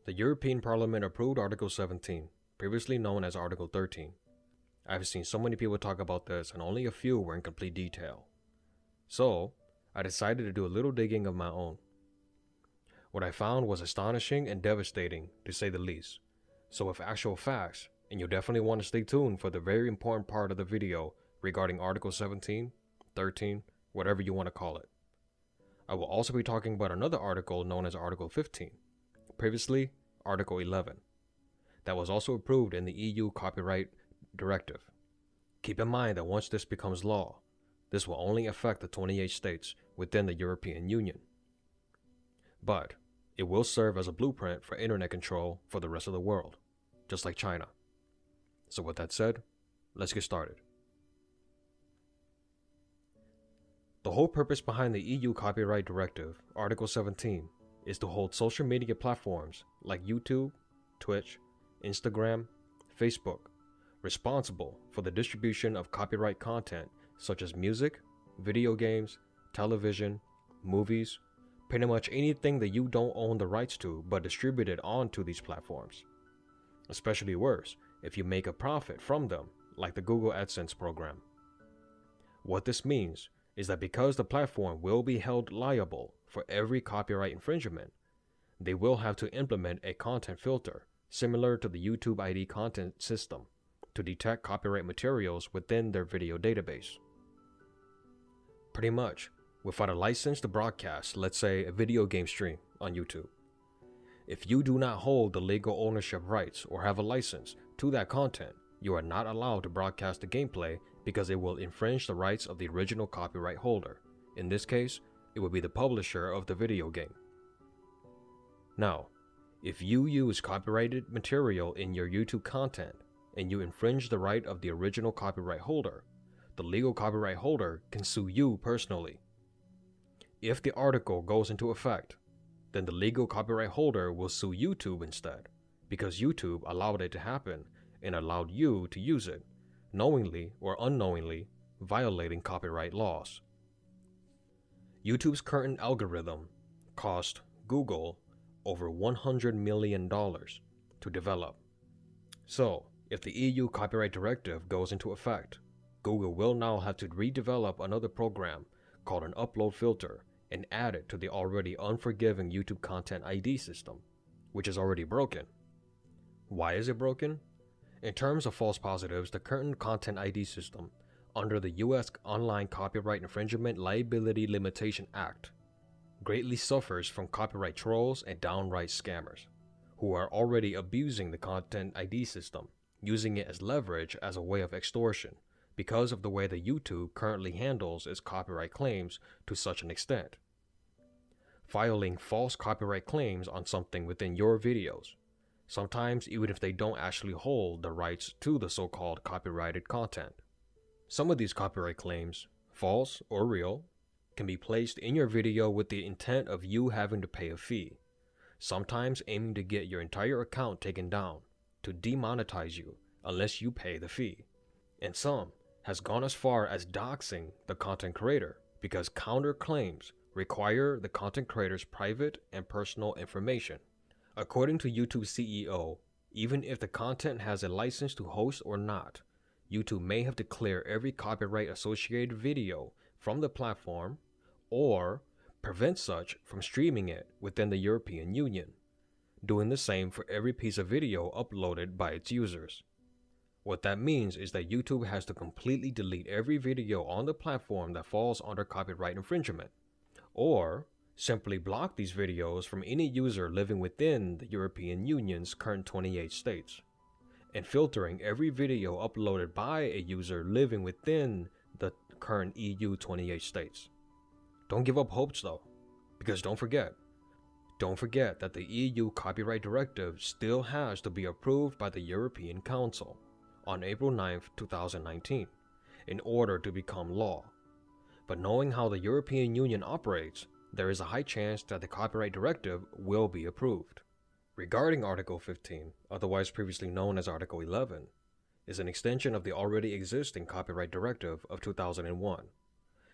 The European Parliament approved Article 17, previously known as Article 13. I've seen so many people talk about this and only a few were in complete detail. So, I decided to do a little digging of my own. What I found was astonishing and devastating, to say the least. So with actual facts, and you'll definitely want to stay tuned for the very important part of the video regarding Article 17, 13, whatever you want to call it. I will also be talking about another article known as Article 15, previously Article 11, that was also approved in the EU Copyright Directive. Keep in mind that once this becomes law, this will only affect the 28 states within the European Union. But it will serve as a blueprint for internet control for the rest of the world, just like China. So with that said, let's get started. The whole purpose behind the EU Copyright Directive, Article 17, is to hold social media platforms like YouTube, Twitch, Instagram, Facebook responsible for the distribution of copyright content such as music, video games, television, movies, pretty much anything that you don't own the rights to but distribute it onto these platforms. Especially worse if you make a profit from them, like the Google AdSense program. What this means is that because the platform will be held liable for every copyright infringement, they will have to implement a content filter similar to the YouTube ID content system to detect copyright materials within their video database. Pretty much, without a license to broadcast, let's say a video game stream on YouTube, if you do not hold the legal ownership rights or have a license to that content, you are not allowed to broadcast the gameplay because it will infringe the rights of the original copyright holder. In this case, it would be the publisher of the video game. Now, if you use copyrighted material in your YouTube content and you infringe the right of the original copyright holder, the legal copyright holder can sue you personally. If the article goes into effect, then the legal copyright holder will sue YouTube instead, because YouTube allowed it to happen and allowed you to use it, knowingly or unknowingly violating copyright laws. YouTube's current algorithm cost Google over $100 million to develop. So, if the EU Copyright Directive goes into effect, Google will now have to redevelop another program called an upload filter and add it to the already unforgiving YouTube Content ID system, which is already broken. Why is it broken? In terms of false positives, the current Content ID system under the US Online Copyright Infringement Liability Limitation Act greatly suffers from copyright trolls and downright scammers, who are already abusing the Content ID system, using it as leverage as a way of extortion because of the way that YouTube currently handles its copyright claims to such an extent. Filing false copyright claims on something within your videos, sometimes even if they don't actually hold the rights to the so-called copyrighted content. Some of these copyright claims, false or real, can be placed in your video with the intent of you having to pay a fee, sometimes aiming to get your entire account taken down, to demonetize you unless you pay the fee. And some has gone as far as doxing the content creator because counterclaims require the content creator's private and personal information. According to YouTube's CEO, even if the content has a license to host or not, YouTube may have to clear every copyright associated video from the platform or prevent such from streaming it within the European Union, doing the same for every piece of video uploaded by its users. What that means is that YouTube has to completely delete every video on the platform that falls under copyright infringement, or simply block these videos from any user living within the European Union's current 28 states, and filtering every video uploaded by a user living within the current EU 28 states. Don't give up hopes though, because don't forget that the EU Copyright Directive still has to be approved by the European Council on April 9, 2019, in order to become law. But knowing how the European Union operates, there is a high chance that the Copyright Directive will be approved. Regarding Article 15, otherwise previously known as Article 11, is an extension of the already existing Copyright Directive of 2001,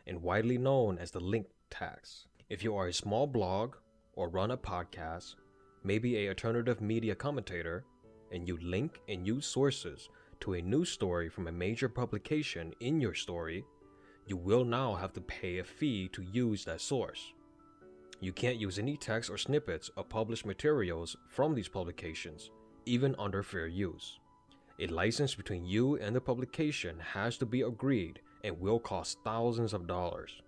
and widely known as the link tax. If you are a small blog or run a podcast, maybe an alternative media commentator, and you link and use sources to a news story from a major publication in your story, you will now have to pay a fee to use that source. You can't use any text or snippets of published materials from these publications, even under fair use. A license between you and the publication has to be agreed and will cost thousands of dollars.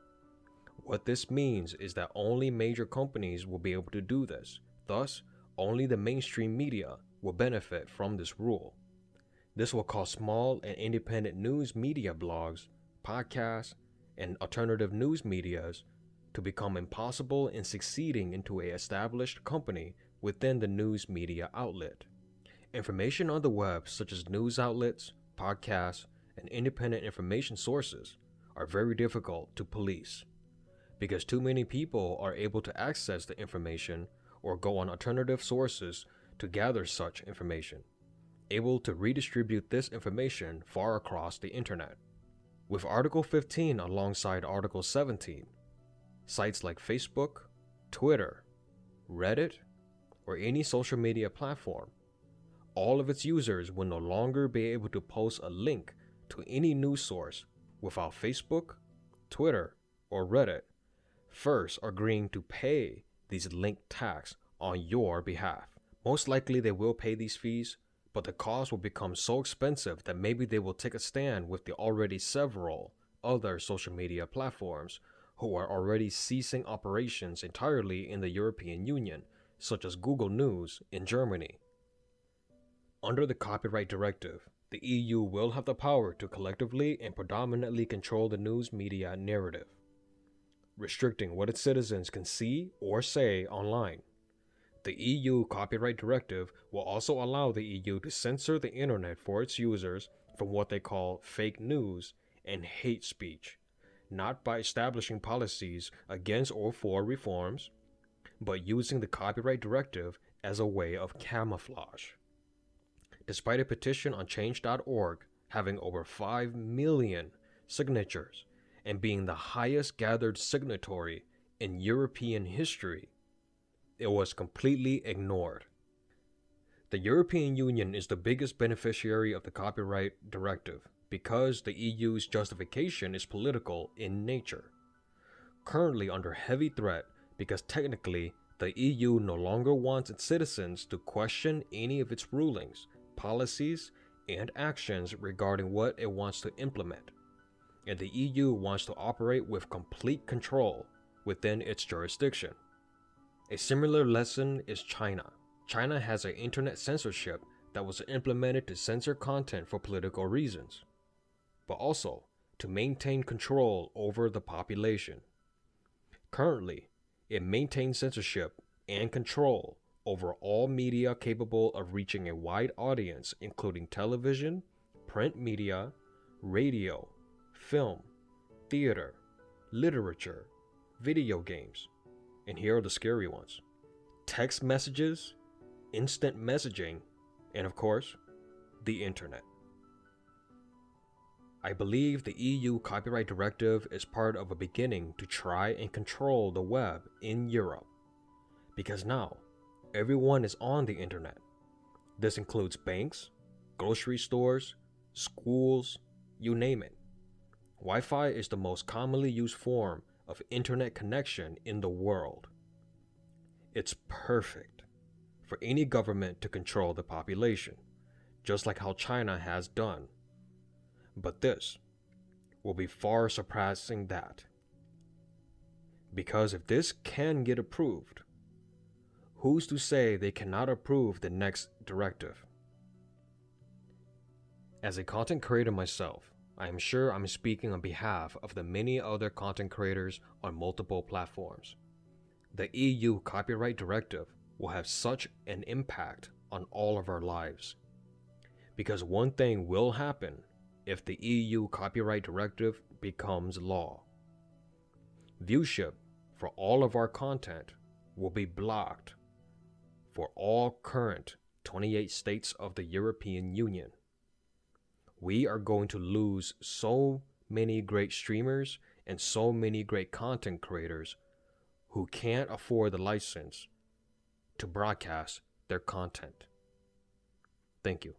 What this means is that only major companies will be able to do this. Thus, only the mainstream media will benefit from this rule. This will cause small and independent news media blogs, podcasts, and alternative news medias to become impossible in succeeding into an established company within the news media outlet. Information on the web, such as news outlets, podcasts, and independent information sources, are very difficult to police because too many people are able to access the information or go on alternative sources to gather such information, able to redistribute this information far across the internet. With Article 15 alongside Article 17, sites like Facebook, Twitter, Reddit, or any social media platform, all of its users will no longer be able to post a link to any news source without Facebook, Twitter, or Reddit first agreeing to pay these link tax on your behalf. Most likely they will pay these fees, but the cost will become so expensive that maybe they will take a stand with the already several other social media platforms who are already ceasing operations entirely in the European Union, such as Google News in Germany. Under the Copyright Directive, the EU will have the power to collectively and predominantly control the news media narrative, restricting what its citizens can see or say online. The EU Copyright Directive will also allow the EU to censor the internet for its users from what they call fake news and hate speech, not by establishing policies against or for reforms, but using the Copyright Directive as a way of camouflage. Despite a petition on change.org having over 5 million signatures and being the highest gathered signatory in European history, it was completely ignored. The European Union is the biggest beneficiary of the Copyright Directive because the EU's justification is political in nature. Currently under heavy threat because technically the EU no longer wants its citizens to question any of its rulings, policies, and actions regarding what it wants to implement, and the EU wants to operate with complete control within its jurisdiction. A similar lesson is China. China has an internet censorship that was implemented to censor content for political reasons, but also to maintain control over the population. Currently, it maintains censorship and control over all media capable of reaching a wide audience, including television, print media, radio, film, theater, literature, video games, and here are the scary ones: text messages, instant messaging, and of course, the internet. I believe the EU Copyright Directive is part of a beginning to try and control the web in Europe, because now everyone is on the internet. This includes banks, grocery stores, schools, you name it. Wi-Fi is the most commonly used form of internet connection in the world. It's perfect for any government to control the population, just like how China has done. But this will be far surpassing that. Because if this can get approved, who's to say they cannot approve the next directive? As a content creator myself, I am sure I'm speaking on behalf of the many other content creators on multiple platforms. The EU Copyright Directive will have such an impact on all of our lives. Because one thing will happen if the EU Copyright Directive becomes law. Viewship for all of our content will be blocked for all current 28 states of the European Union. We are going to lose so many great streamers and so many great content creators who can't afford the license to broadcast their content. Thank you.